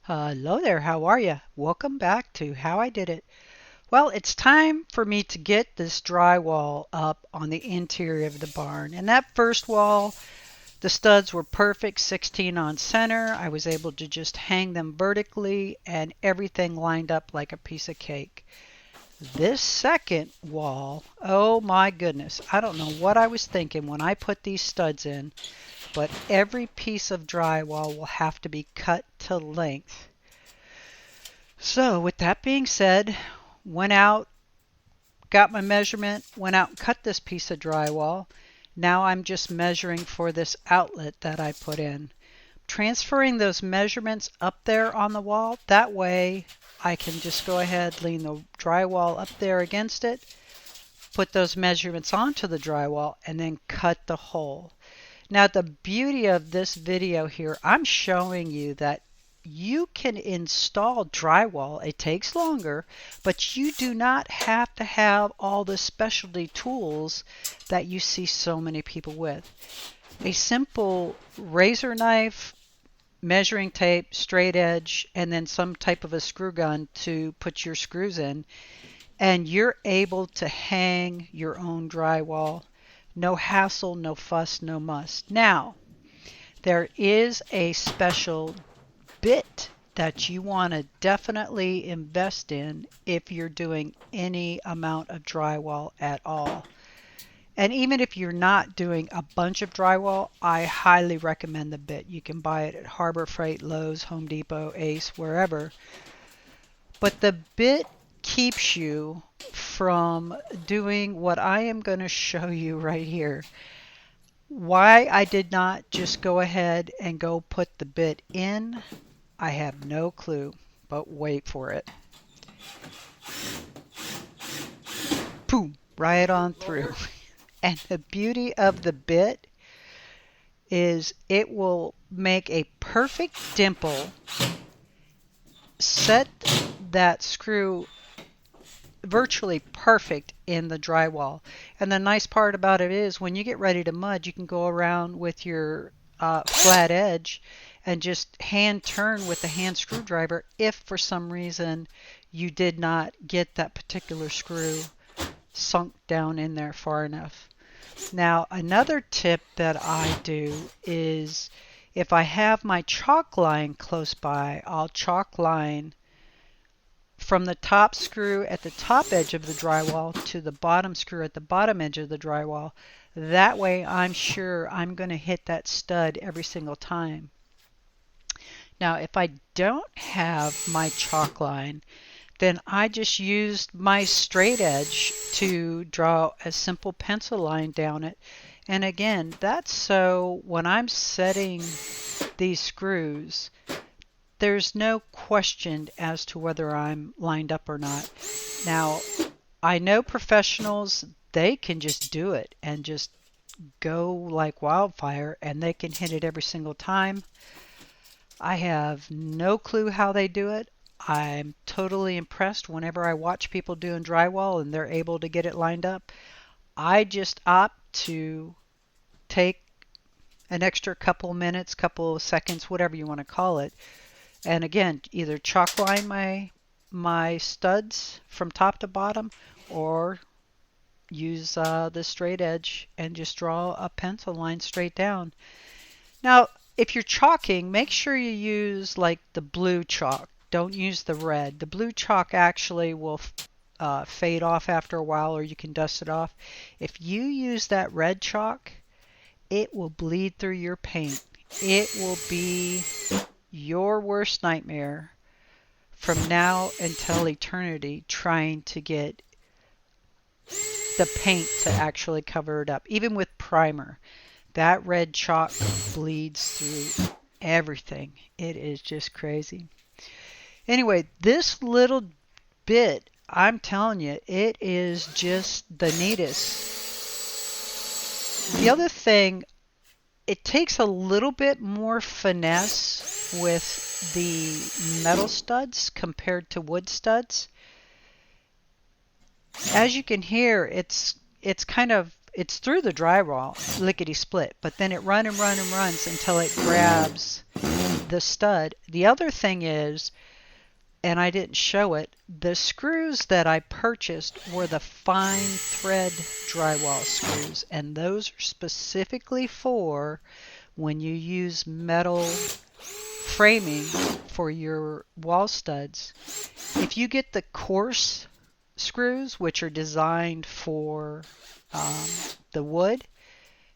Hello there, how are you? Welcome back to How I Did It. Well, it's time for me to get this drywall up on the interior of the barn. And that first wall, the studs were perfect, 16 on center. I was able to just hang them vertically and everything lined up like a piece of cake. This second wall, oh my goodness, I don't know what I was thinking when I put these studs in, but every piece of drywall will have to be cut to length. So with that being said, went out, got my measurement, went out and cut this piece of drywall. Now I'm just measuring for this outlet that I put in. Transferring those measurements up there on the wall, that way I can just go ahead, lean the drywall up there against it, put those measurements onto the drywall, and then cut the hole. Now the beauty of this video here, I'm showing you that you can install drywall. It takes longer, but you do not have to have all the specialty tools that you see so many people with. A simple razor knife, measuring tape, straight edge, and then some type of a screw gun to put your screws in, and you're able to hang your own drywall. No hassle, no fuss, no muss. Now, there is a special bit that you want to definitely invest in if you're doing any amount of drywall at all. And even if you're not doing a bunch of drywall, I highly recommend the bit. You can buy it at Harbor Freight, Lowe's, Home Depot, Ace, wherever. But the bit keeps you from doing what I am going to show you right here. Why I did not just go ahead and go put the bit in, I have no clue, but wait for it. Boom, right on through. And the beauty of the bit is it will make a perfect dimple, set that screw virtually perfect in the drywall. And the nice part about it is when you get ready to mud, you can go around with your flat edge and just hand turn with the hand screwdriver if for some reason you did not get that particular screw sunk down in there far enough. Now another tip that I do is if I have my chalk line close by, I'll chalk line from the top screw at the top edge of the drywall to the bottom screw at the bottom edge of the drywall. That way I'm sure I'm going to hit that stud every single time. Now if I don't have my chalk line, then I just used my straight edge to draw a simple pencil line down it. And again, that's so when I'm setting these screws, there's no question as to whether I'm lined up or not. Now, I know professionals, they can just do it and just go like wildfire and they can hit it every single time. I have no clue how they do it. I'm totally impressed whenever I watch people doing drywall and they're able to get it lined up. I just opt to take an extra couple minutes, couple of seconds, whatever you want to call it. And again, either chalk line my studs from top to bottom or use the straight edge and just draw a pencil line straight down. Now, if you're chalking, make sure you use like the blue chalk. Don't use the red. The blue chalk actually will fade off after a while, or you can dust it off. If you use that red chalk, it will bleed through your paint. It will be your worst nightmare from now until eternity trying to get the paint to actually cover it up. Even with primer, that red chalk bleeds through everything. It is just crazy. Anyway, this little bit, I'm telling you, it is just the neatest. The other thing, it takes a little bit more finesse with the metal studs compared to wood studs. As you can hear, it's through the drywall, lickety split, but then it runs until it grabs the stud. The other thing is, and I didn't show it, the screws that I purchased were the fine thread drywall screws, and those are specifically for when you use metal framing for your wall studs. If you get the coarse screws, which are designed for the wood,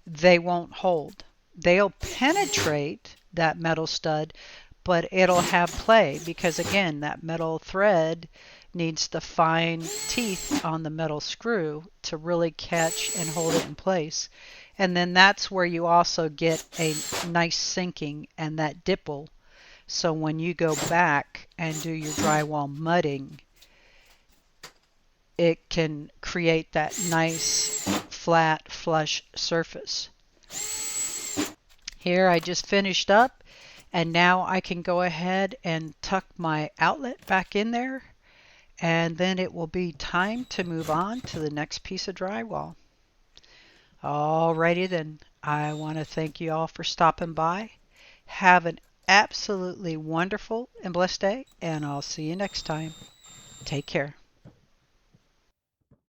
they won't hold. They'll penetrate that metal stud, but it'll have play because, again, that metal thread needs the fine teeth on the metal screw to really catch and hold it in place. And then that's where you also get a nice sinking and that dipple. So when you go back and do your drywall mudding, it can create that nice flat flush surface. Here I just finished up, and now I can go ahead and tuck my outlet back in there, and then it will be time to move on to the next piece of drywall. Alrighty then, I want to thank you all for stopping by. Have an absolutely wonderful and blessed day, and I'll see you next time. Take care.